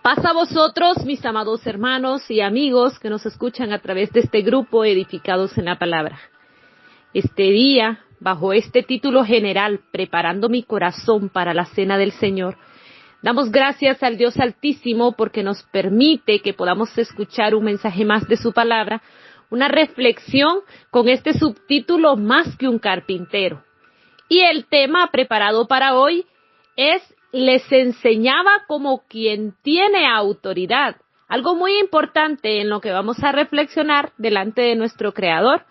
Paz a vosotros, mis amados hermanos y amigos que nos escuchan a través de este grupo Edificados en la Palabra. Este día, bajo este título general, Preparando mi corazón para la cena del Señor, damos gracias al Dios Altísimo porque nos permite que podamos escuchar un mensaje más de su palabra, una reflexión con este subtítulo Más que un carpintero. Y el tema preparado para hoy es les enseñaba como quien tiene autoridad. Algo muy importante en lo que vamos a reflexionar delante de nuestro Creador,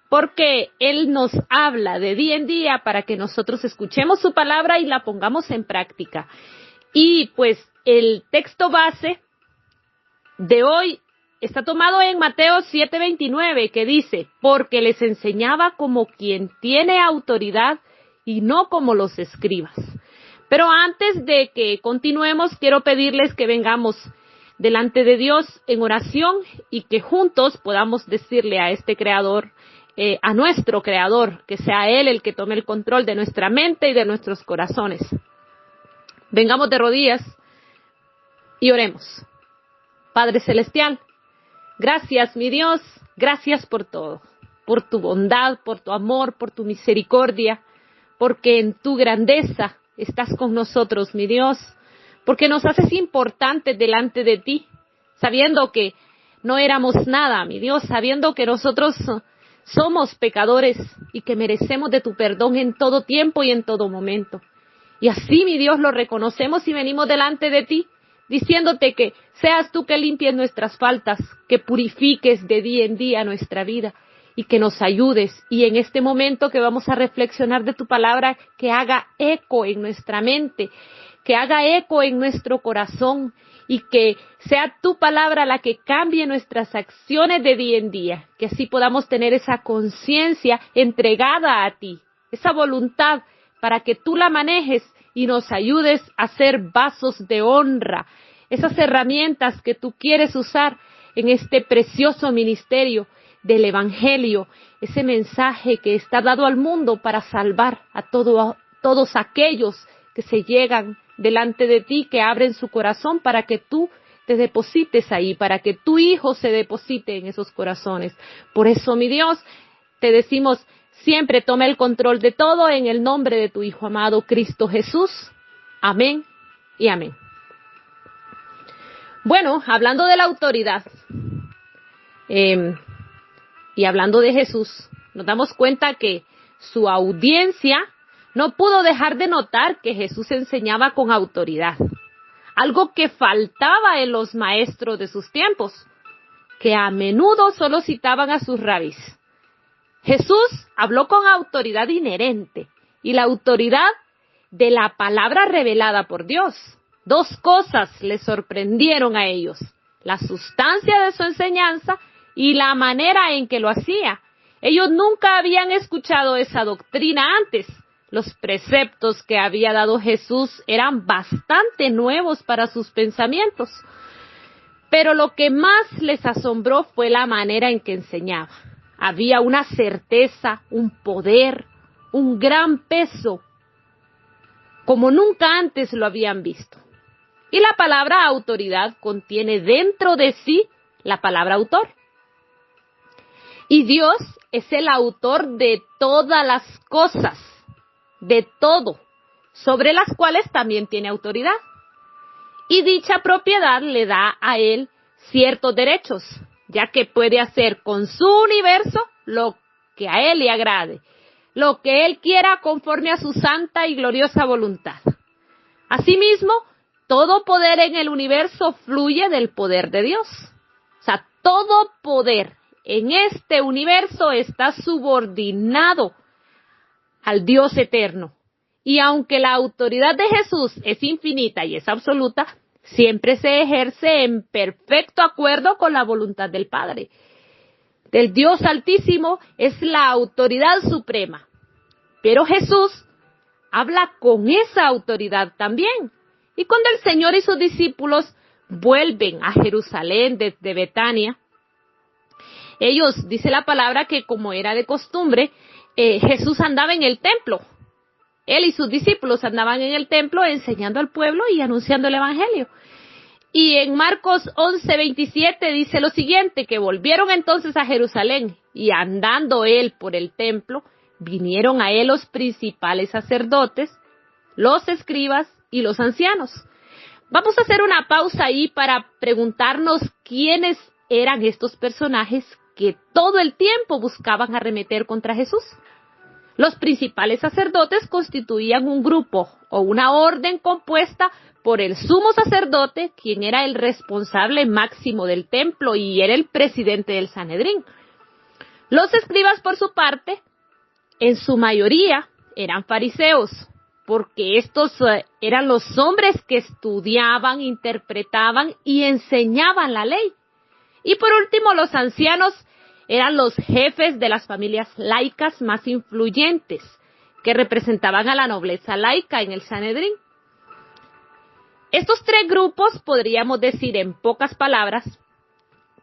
porque Él nos habla de día en día para que nosotros escuchemos su palabra y la pongamos en práctica. Y pues el texto base de hoy está tomado en Mateo 7:29, que dice, porque les enseñaba como quien tiene autoridad y no como los escribas. Pero antes de que continuemos, quiero pedirles que vengamos delante de Dios en oración y que juntos podamos decirle a este Creador, a nuestro Creador, que sea Él el que tome el control de nuestra mente y de nuestros corazones. Vengamos de rodillas y oremos. Padre Celestial, gracias, mi Dios, gracias por todo, por tu bondad, por tu amor, por tu misericordia, porque en tu grandeza estás con nosotros, mi Dios, porque nos haces importantes delante de ti, sabiendo que no éramos nada, mi Dios, sabiendo que nosotros somos pecadores y que merecemos de tu perdón en todo tiempo y en todo momento. Y así, mi Dios, lo reconocemos y venimos delante de ti, diciéndote que seas tú que limpies nuestras faltas, que purifiques de día en día nuestra vida y que nos ayudes. Y en este momento que vamos a reflexionar de tu palabra, que haga eco en nuestra mente, que haga eco en nuestro corazón y que sea tu palabra la que cambie nuestras acciones de día en día, que así podamos tener esa conciencia entregada a ti, esa voluntad para que tú la manejes y nos ayudes a ser vasos de honra, esas herramientas que tú quieres usar en este precioso ministerio del Evangelio, ese mensaje que está dado al mundo para salvar a todos aquellos que se llegan delante de ti, que abren su corazón para que tú te deposites ahí, para que tu Hijo se deposite en esos corazones. Por eso, mi Dios, te decimos, siempre toma el control de todo en el nombre de tu Hijo amado Cristo Jesús. Amén y amén. Bueno, hablando de la autoridad, y hablando de Jesús, nos damos cuenta que su audiencia no pudo dejar de notar que Jesús enseñaba con autoridad. Algo que faltaba en los maestros de sus tiempos, que a menudo solo citaban a sus rabís. Jesús habló con autoridad inherente y la autoridad de la palabra revelada por Dios. Dos cosas les sorprendieron a ellos: la sustancia de su enseñanza y la manera en que lo hacía. Ellos nunca habían escuchado esa doctrina antes. Los preceptos que había dado Jesús eran bastante nuevos para sus pensamientos. Pero lo que más les asombró fue la manera en que enseñaba. Había una certeza, un poder, un gran peso, como nunca antes lo habían visto. Y la palabra autoridad contiene dentro de sí la palabra autor. Y Dios es el autor de todas las cosas, de todo, sobre las cuales también tiene autoridad. Y dicha propiedad le da a Él ciertos derechos, ya que puede hacer con su universo lo que a Él le agrade, lo que Él quiera conforme a su santa y gloriosa voluntad. Asimismo, todo poder en el universo fluye del poder de Dios. O sea, todo poder en este universo está subordinado al Dios eterno. Y aunque la autoridad de Jesús es infinita y es absoluta, siempre se ejerce en perfecto acuerdo con la voluntad del Padre. Del Dios Altísimo es la autoridad suprema. Pero Jesús habla con esa autoridad también. Y cuando el Señor y sus discípulos vuelven a Jerusalén desde Betania, ellos, dice la palabra, que como era de costumbre, Jesús andaba en el templo. Él y sus discípulos andaban en el templo enseñando al pueblo y anunciando el evangelio. Y en Marcos 11:27 dice lo siguiente, que volvieron entonces a Jerusalén, y andando él por el templo, vinieron a él los principales sacerdotes, los escribas y los ancianos. Vamos a hacer una pausa ahí para preguntarnos quiénes eran estos personajes que todo el tiempo buscaban arremeter contra Jesús. Los principales sacerdotes constituían un grupo o una orden compuesta por el sumo sacerdote, quien era el responsable máximo del templo y era el presidente del Sanedrín. Los escribas, por su parte, en su mayoría eran fariseos, porque estos eran los hombres que estudiaban, interpretaban y enseñaban la ley. Y por último, los ancianos eran los jefes de las familias laicas más influyentes, que representaban a la nobleza laica en el Sanedrín. Estos tres grupos, podríamos decir en pocas palabras,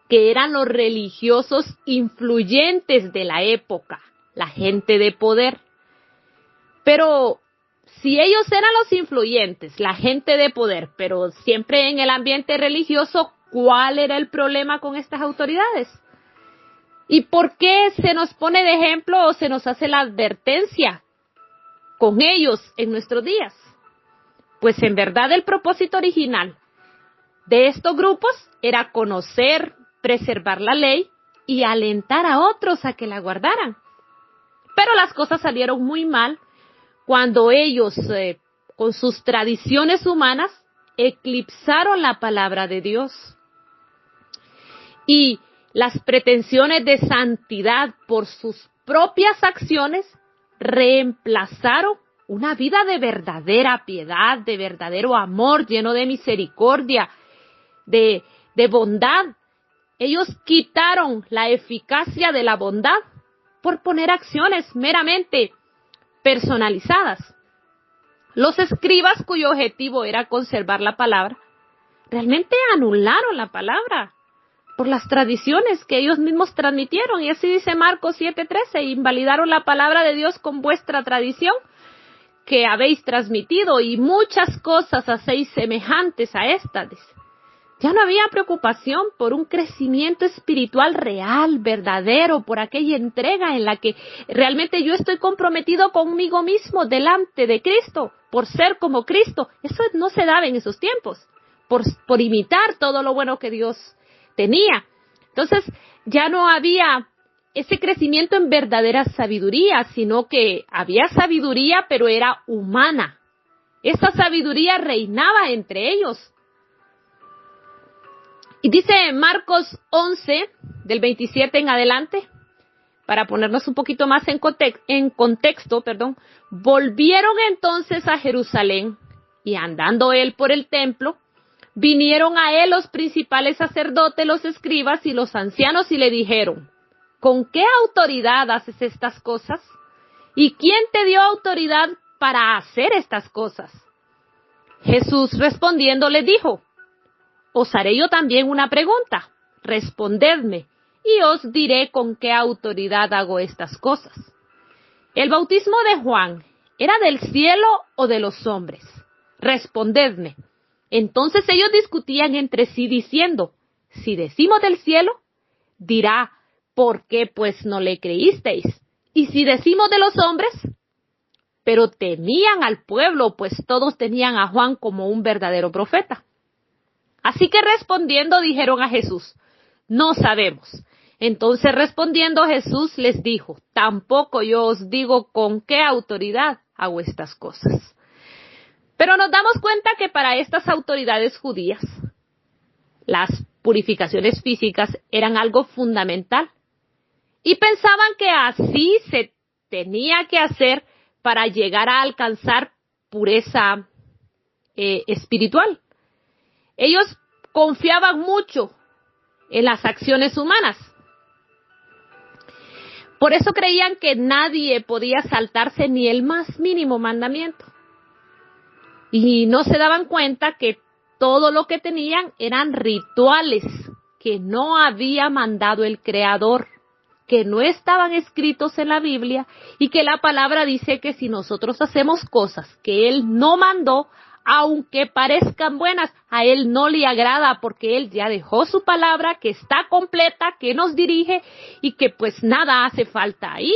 que eran los religiosos influyentes de la época, la gente de poder. Pero si ellos eran los influyentes, la gente de poder, pero siempre en el ambiente religioso, ¿cuál era el problema con estas autoridades? ¿Y por qué se nos pone de ejemplo o se nos hace la advertencia con ellos en nuestros días? Pues en verdad el propósito original de estos grupos era conocer, preservar la ley y alentar a otros a que la guardaran. Pero las cosas salieron muy mal cuando ellos, con sus tradiciones humanas, eclipsaron la palabra de Dios. Y las pretensiones de santidad por sus propias acciones reemplazaron una vida de verdadera piedad, de verdadero amor, lleno de misericordia, de bondad. Ellos quitaron la eficacia de la bondad por poner acciones meramente personalizadas. Los escribas, cuyo objetivo era conservar la palabra, realmente anularon la palabra por las tradiciones que ellos mismos transmitieron. Y así dice Marcos 7:13, invalidaron la palabra de Dios con vuestra tradición que habéis transmitido, y muchas cosas hacéis semejantes a estas. Ya no había preocupación por un crecimiento espiritual real, verdadero, por aquella entrega en la que realmente yo estoy comprometido conmigo mismo delante de Cristo, por ser como Cristo. Eso no se daba en esos tiempos, por imitar todo lo bueno que Dios tenía. Entonces ya no había ese crecimiento en verdadera sabiduría, sino que había sabiduría, pero era humana. Esa sabiduría reinaba entre ellos. Y dice Marcos 11, del 27 en adelante, para ponernos un poquito más en contexto, volvieron entonces a Jerusalén, y andando él por el templo, vinieron a él los principales sacerdotes, los escribas y los ancianos, y le dijeron: ¿con qué autoridad haces estas cosas? ¿Y quién te dio autoridad para hacer estas cosas? Jesús respondiendo les dijo: os haré yo también una pregunta, respondedme, y os diré con qué autoridad hago estas cosas. ¿El bautismo de Juan era del cielo o de los hombres? Respondedme. Entonces ellos discutían entre sí diciendo: si decimos del cielo, dirá: ¿por qué pues no le creísteis? Y si decimos de los hombres, pero temían al pueblo, pues todos tenían a Juan como un verdadero profeta. Así que respondiendo dijeron a Jesús: no sabemos. Entonces respondiendo Jesús les dijo: tampoco yo os digo con qué autoridad hago estas cosas. Pero nos damos cuenta que para estas autoridades judías, las purificaciones físicas eran algo fundamental. Y pensaban que así se tenía que hacer para llegar a alcanzar pureza espiritual. Ellos confiaban mucho en las acciones humanas. Por eso creían que nadie podía saltarse ni el más mínimo mandamiento. Y no se daban cuenta que todo lo que tenían eran rituales que no había mandado el Creador, que no estaban escritos en la Biblia, y que la palabra dice que si nosotros hacemos cosas que Él no mandó, aunque parezcan buenas, a Él no le agrada porque Él ya dejó su palabra que está completa, que nos dirige y que pues nada hace falta ahí.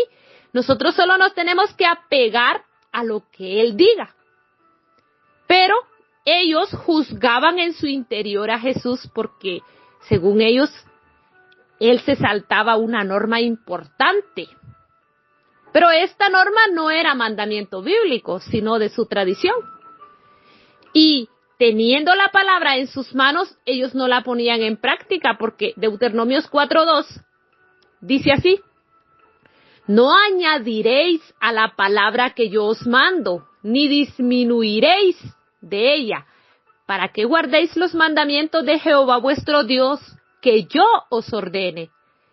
Nosotros solo nos tenemos que apegar a lo que Él diga. Pero ellos juzgaban en su interior a Jesús porque, según ellos, Él se saltaba una norma importante. Pero esta norma no era mandamiento bíblico, sino de su tradición. Y teniendo la palabra en sus manos, ellos no la ponían en práctica, porque Deuteronomios 4:2 dice así: no añadiréis a la palabra que yo os mando, ni disminuiréis de ella, para que guardéis los mandamientos de Jehová vuestro Dios, que yo os ordene.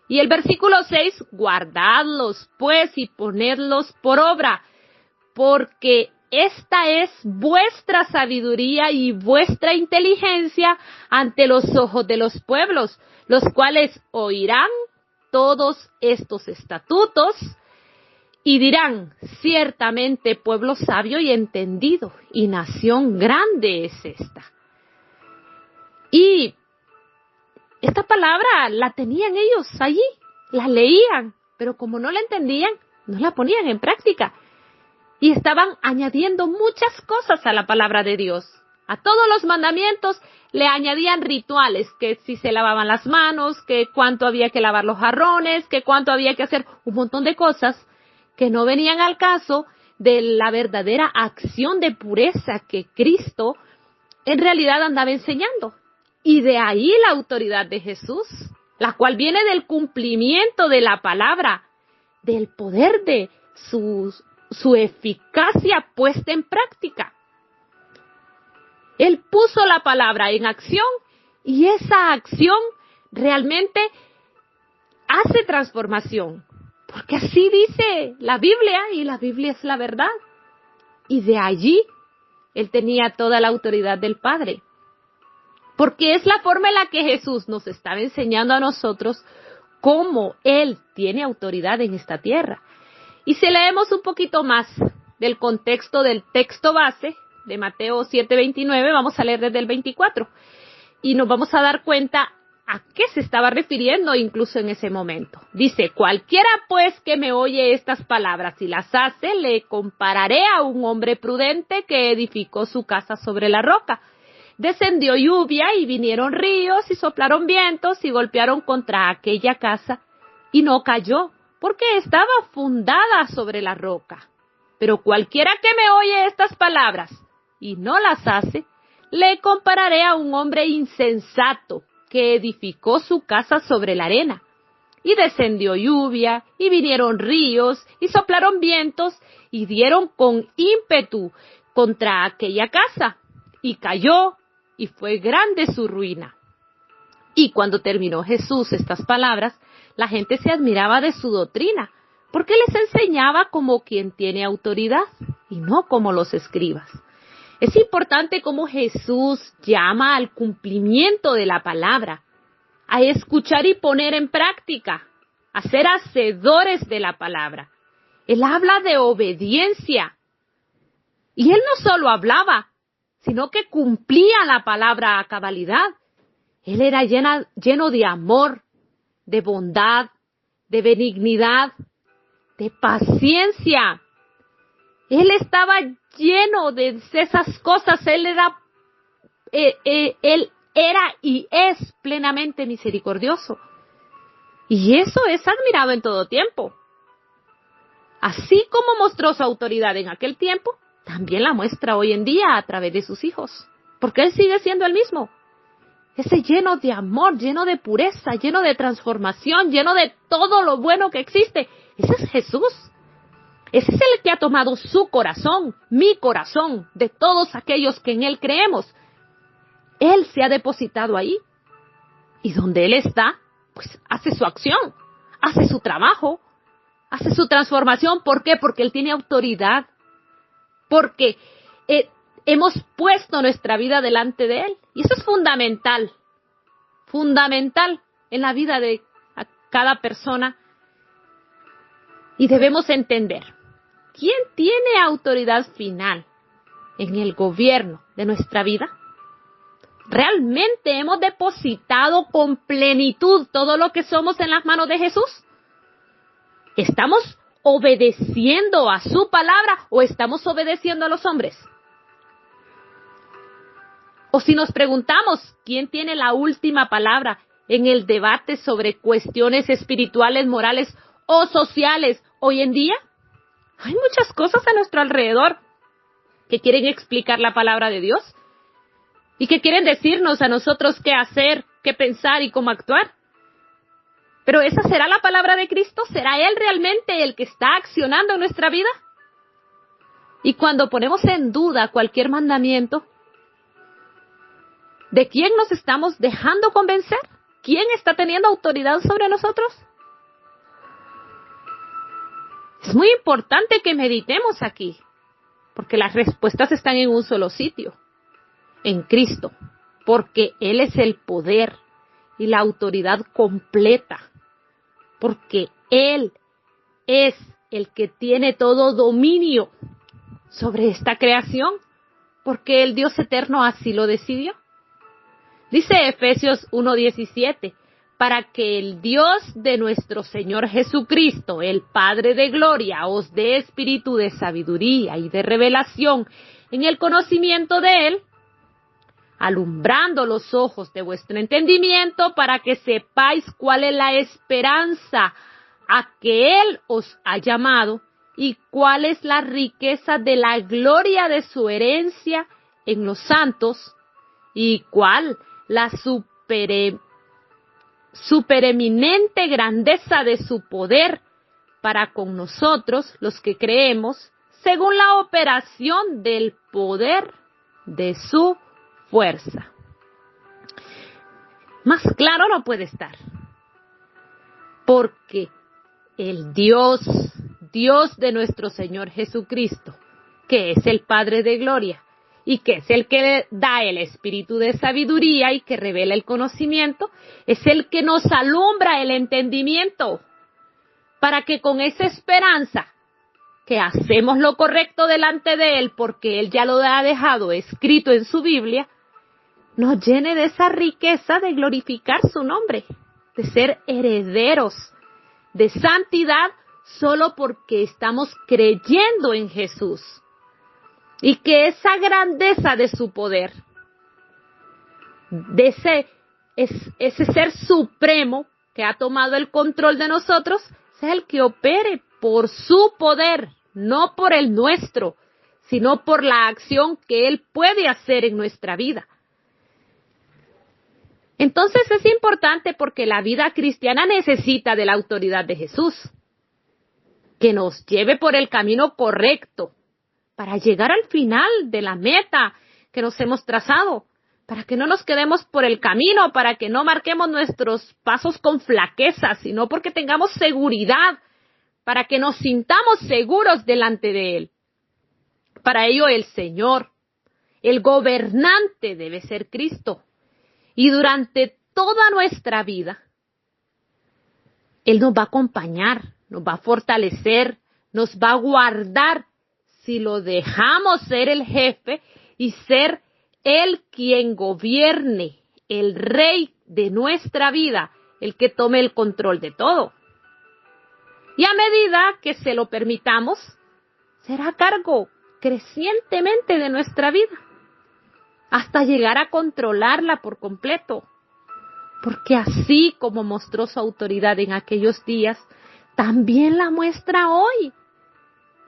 Y el versículo 6, guardadlos pues y ponedlos por obra, porque esta es vuestra sabiduría y vuestra inteligencia ante los ojos de los pueblos, los cuales oirán todos estos estatutos y dirán, ciertamente pueblo sabio y entendido, y nación grande es esta. Y esta palabra la tenían ellos allí, la leían, pero como no la entendían, no la ponían en práctica. Y estaban añadiendo muchas cosas a la palabra de Dios. A todos los mandamientos le añadían rituales, que si se lavaban las manos, que cuánto había que lavar los jarrones, que cuánto había que hacer, un montón de cosas que no venían al caso de la verdadera acción de pureza que Cristo en realidad andaba enseñando. Y de ahí la autoridad de Jesús, la cual viene del cumplimiento de la palabra, del poder de su eficacia puesta en práctica. Él puso la palabra en acción y esa acción realmente hace transformación. Porque así dice la Biblia y la Biblia es la verdad. Y de allí Él tenía toda la autoridad del Padre. Porque es la forma en la que Jesús nos estaba enseñando a nosotros cómo Él tiene autoridad en esta tierra. Y si leemos un poquito más del contexto del texto base de Mateo 7:29, vamos a leer desde el 24. Y nos vamos a dar cuenta a qué se estaba refiriendo incluso en ese momento. Dice, cualquiera pues que me oye estas palabras y las hace, le compararé a un hombre prudente que edificó su casa sobre la roca. Descendió lluvia y vinieron ríos y soplaron vientos y golpearon contra aquella casa y no cayó, porque estaba fundada sobre la roca. Pero cualquiera que me oye estas palabras y no las hace, le compararé a un hombre insensato que edificó su casa sobre la arena. Y descendió lluvia y vinieron ríos y soplaron vientos y dieron con ímpetu contra aquella casa y cayó, y fue grande su ruina. Y cuando terminó Jesús estas palabras, la gente se admiraba de su doctrina, porque les enseñaba como quien tiene autoridad, y no como los escribas. Es importante cómo Jesús llama al cumplimiento de la palabra, a escuchar y poner en práctica, a ser hacedores de la palabra. Él habla de obediencia, y Él no solo hablaba, sino que cumplía la palabra a cabalidad. Él era lleno de amor, de bondad, de benignidad, de paciencia. Él estaba lleno de esas cosas. Él era y es plenamente misericordioso. Y eso es admirado en todo tiempo. Así como mostró su autoridad en aquel tiempo, también la muestra hoy en día a través de sus hijos, porque Él sigue siendo el mismo. Ese lleno de amor, lleno de pureza, lleno de transformación, lleno de todo lo bueno que existe. Ese es Jesús. Ese es el que ha tomado su corazón, mi corazón, de todos aquellos que en Él creemos. Él se ha depositado ahí. Y donde Él está, pues hace su acción, hace su trabajo, hace su transformación. ¿Por qué? Porque Él tiene autoridad. Porque hemos puesto nuestra vida delante de Él. Y eso es fundamental en la vida de cada persona. Y debemos entender, ¿quién tiene autoridad final? en el gobierno de nuestra vida? ¿Realmente hemos depositado con plenitud todo lo que somos en las manos de Jesús? ¿Estamos obedeciendo a su palabra o estamos obedeciendo a los hombres? O si nos preguntamos, ¿quién tiene la última palabra en el debate sobre cuestiones espirituales, morales o sociales hoy en día? Hay muchas cosas a nuestro alrededor que quieren explicar la palabra de Dios y que quieren decirnos a nosotros qué hacer, qué pensar y cómo actuar. Pero ¿esa será la palabra de Cristo? ¿Será Él realmente el que está accionando en nuestra vida? Y cuando ponemos en duda cualquier mandamiento, ¿de quién nos estamos dejando convencer? ¿Quién está teniendo autoridad sobre nosotros? Es muy importante que meditemos aquí, porque las respuestas están en un solo sitio, en Cristo, porque Él es el poder y la autoridad completa, porque Él es el que tiene todo dominio sobre esta creación, porque el Dios eterno así lo decidió. Dice Efesios 1:17, para que el Dios de nuestro Señor Jesucristo, el Padre de gloria, os dé espíritu de sabiduría y de revelación en el conocimiento de Él, alumbrando los ojos de vuestro entendimiento para que sepáis cuál es la esperanza a que Él os ha llamado y cuál es la riqueza de la gloria de su herencia en los santos y cuál la supereminente grandeza de su poder para con nosotros, los que creemos, según la operación del poder de su fuerza. Más claro no puede estar. Porque el Dios de nuestro Señor Jesucristo, que es el Padre de gloria, y que es el que da el espíritu de sabiduría y que revela el conocimiento, es el que nos alumbra el entendimiento, para que con esa esperanza, que hacemos lo correcto delante de Él, porque Él ya lo ha dejado escrito en su Biblia, nos llene de esa riqueza de glorificar su nombre, de ser herederos de santidad solo porque estamos creyendo en Jesús. Y que esa grandeza de su poder, de ese ser supremo que ha tomado el control de nosotros, sea el que opere por su poder, no por el nuestro, sino por la acción que Él puede hacer en nuestra vida. Entonces es importante porque la vida cristiana necesita de la autoridad de Jesús, que nos lleve por el camino correcto, para llegar al final de la meta que nos hemos trazado, para que no nos quedemos por el camino, para que no marquemos nuestros pasos con flaqueza, sino porque tengamos seguridad, para que nos sintamos seguros delante de Él. Para ello el Señor, el gobernante, debe ser Cristo. Y durante toda nuestra vida, Él nos va a acompañar, nos va a fortalecer, nos va a guardar, si lo dejamos ser el jefe y ser Él quien gobierne, el rey de nuestra vida, el que tome el control de todo. Y a medida que se lo permitamos, será a cargo crecientemente de nuestra vida, hasta llegar a controlarla por completo. Porque así como mostró su autoridad en aquellos días, también la muestra hoy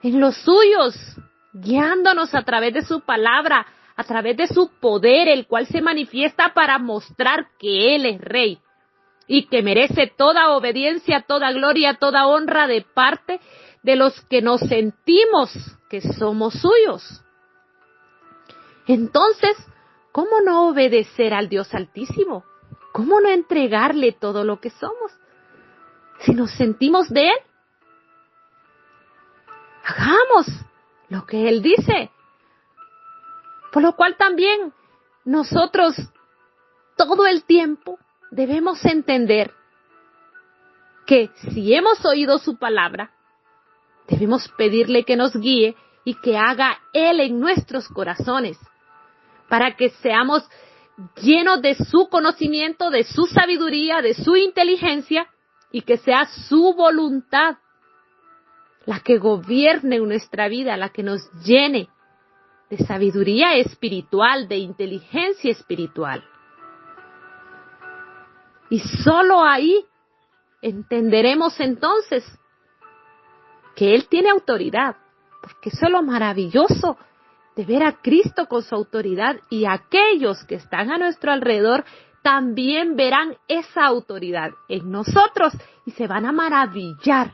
en los suyos, guiándonos a través de su palabra, a través de su poder, el cual se manifiesta para mostrar que Él es Rey y que merece toda obediencia, toda gloria, toda honra de parte de los que nos sentimos que somos suyos. Entonces, ¿cómo no obedecer al Dios Altísimo? ¿Cómo no entregarle todo lo que somos? Si nos sentimos de Él, hagamos lo que Él dice. Por lo cual también nosotros todo el tiempo debemos entender que si hemos oído su palabra, debemos pedirle que nos guíe y que haga Él en nuestros corazones, para que seamos llenos de su conocimiento, de su sabiduría, de su inteligencia, y que sea su voluntad la que gobierne nuestra vida, la que nos llene de sabiduría espiritual, de inteligencia espiritual. Y solo ahí entenderemos entonces que Él tiene autoridad, porque eso es lo maravilloso de ver a Cristo con su autoridad, y aquellos que están a nuestro alrededor también verán esa autoridad en nosotros y se van a maravillar.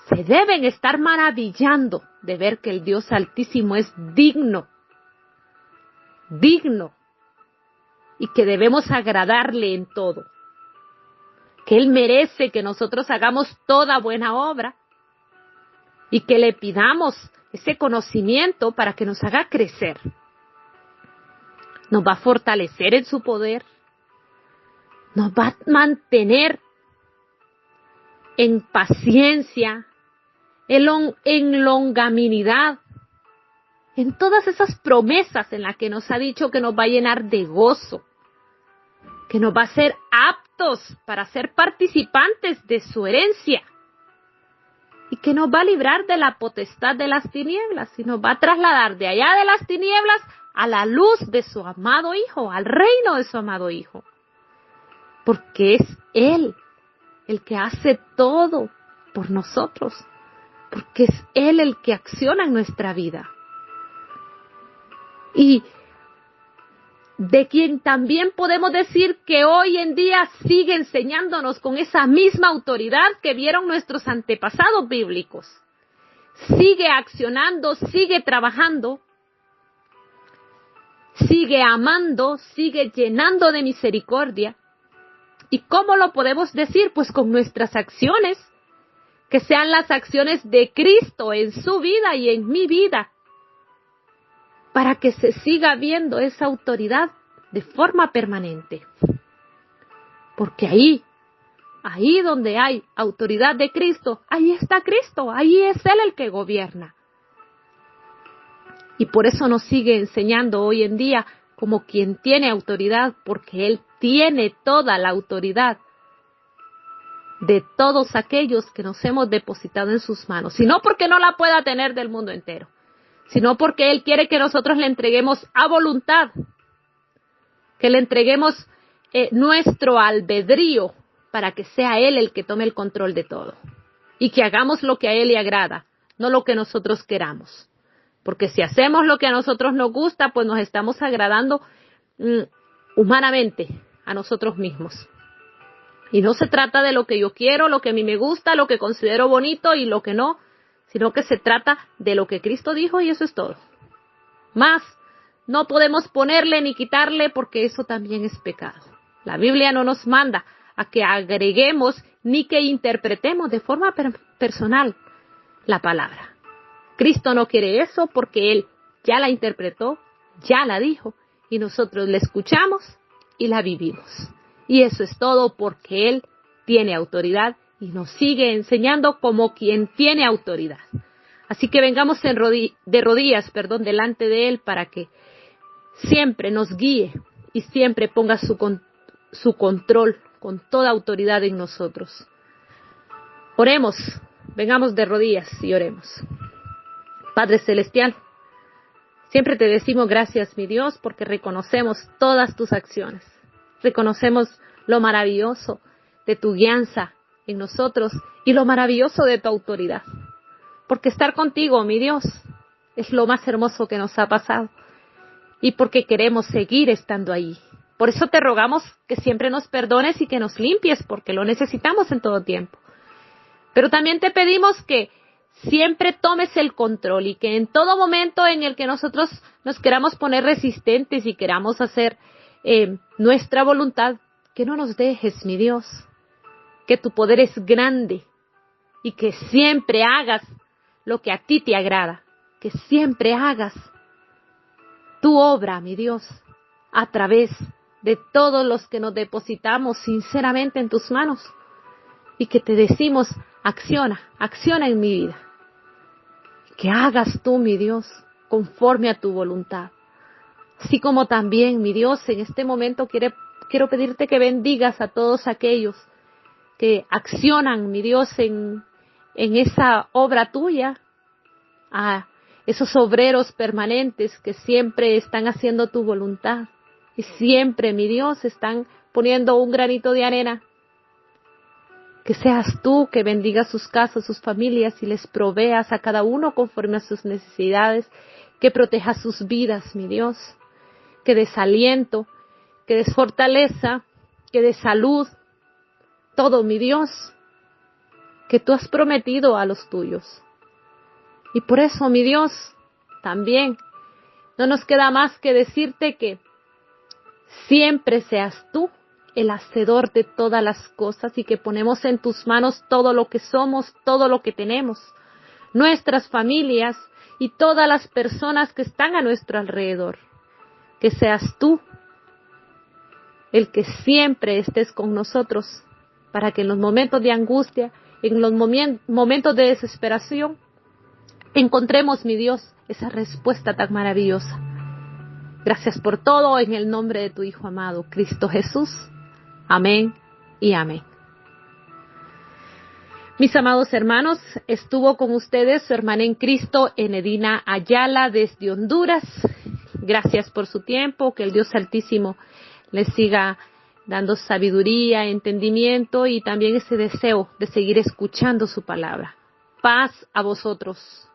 Se deben estar maravillando de ver que el Dios Altísimo es digno, y que debemos agradarle en todo, que Él merece que nosotros hagamos toda buena obra y que le pidamos ese conocimiento para que nos haga crecer. Nos va a fortalecer en su poder, nos va a mantener en paciencia, en longanimidad, en todas esas promesas en las que nos ha dicho que nos va a llenar de gozo, que nos va a hacer aptos para ser participantes de su herencia y que nos va a librar de la potestad de las tinieblas y nos va a trasladar de allá de las tinieblas a la luz de su amado Hijo, al reino de su amado Hijo, porque es Él el que hace todo por nosotros, porque es Él el que acciona en nuestra vida. Y de quien también podemos decir que hoy en día sigue enseñándonos con esa misma autoridad que vieron nuestros antepasados bíblicos. Sigue accionando, sigue trabajando, sigue amando, sigue llenando de misericordia. ¿Y cómo lo podemos decir? Pues con nuestras acciones, que sean las acciones de Cristo en su vida y en mi vida, para que se siga viendo esa autoridad de forma permanente. Porque ahí donde hay autoridad de Cristo, ahí está Cristo, ahí es Él el que gobierna. Y por eso nos sigue enseñando hoy en día como quien tiene autoridad, porque Él tiene toda la autoridad de todos aquellos que nos hemos depositado en sus manos, y no porque no la pueda tener del mundo entero, sino porque Él quiere que nosotros le entreguemos a voluntad, que le entreguemos nuestro albedrío para que sea Él el que tome el control de todo y que hagamos lo que a Él le agrada, no lo que nosotros queramos. Porque si hacemos lo que a nosotros nos gusta, pues nos estamos agradando humanamente a nosotros mismos. Y no se trata de lo que yo quiero, lo que a mí me gusta, lo que considero bonito y lo que no, sino que se trata de lo que Cristo dijo y eso es todo. Más no podemos ponerle ni quitarle porque eso también es pecado. La Biblia no nos manda a que agreguemos ni que interpretemos de forma personal la palabra. Cristo no quiere eso porque Él ya la interpretó, ya la dijo y nosotros la escuchamos y la vivimos. Y eso es todo porque Él tiene autoridad y nos sigue enseñando como quien tiene autoridad. Así que vengamos de rodillas, delante de Él para que siempre nos guíe y siempre ponga su control con toda autoridad en nosotros. Oremos, vengamos de rodillas y oremos. Padre Celestial, siempre te decimos gracias, mi Dios, porque reconocemos todas tus acciones. Reconocemos lo maravilloso de tu guianza en nosotros y lo maravilloso de tu autoridad. Porque estar contigo, mi Dios, es lo más hermoso que nos ha pasado. Y porque queremos seguir estando ahí. Por eso te rogamos que siempre nos perdones y que nos limpies, porque lo necesitamos en todo tiempo. Pero también te pedimos que siempre tomes el control y que en todo momento en el que nosotros nos queramos poner resistentes y queramos hacer nuestra voluntad, que no nos dejes, mi Dios, que tu poder es grande y que siempre hagas lo que a ti te agrada, que siempre hagas tu obra, mi Dios, a través de todos los que nos depositamos sinceramente en tus manos y que te decimos, acciona en mi vida. que hagas tú, mi Dios, conforme a tu voluntad. Así como también, mi Dios, en este momento quiero pedirte que bendigas a todos aquellos que accionan, mi Dios, en esa obra tuya, a esos obreros permanentes que siempre están haciendo tu voluntad y siempre, mi Dios, están poniendo un granito de arena. Que seas tú que bendigas sus casas, sus familias y les proveas a cada uno conforme a sus necesidades, que protejas sus vidas, mi Dios, que des aliento, que des fortaleza, que des salud, todo, mi Dios, que tú has prometido a los tuyos. Y por eso, mi Dios, también no nos queda más que decirte que siempre seas tú el hacedor de todas las cosas y que ponemos en tus manos todo lo que somos, todo lo que tenemos, nuestras familias y todas las personas que están a nuestro alrededor. Que seas tú el que siempre estés con nosotros para que en los momentos de angustia, en los momentos de desesperación, encontremos, mi Dios, esa respuesta tan maravillosa. Gracias por todo en el nombre de tu Hijo amado, Cristo Jesús. Amén y amén. Mis amados hermanos, estuvo con ustedes su hermana en Cristo, Enedina Ayala, desde Honduras. Gracias por su tiempo, que el Dios Altísimo les siga dando sabiduría, entendimiento y también ese deseo de seguir escuchando su palabra. Paz a vosotros.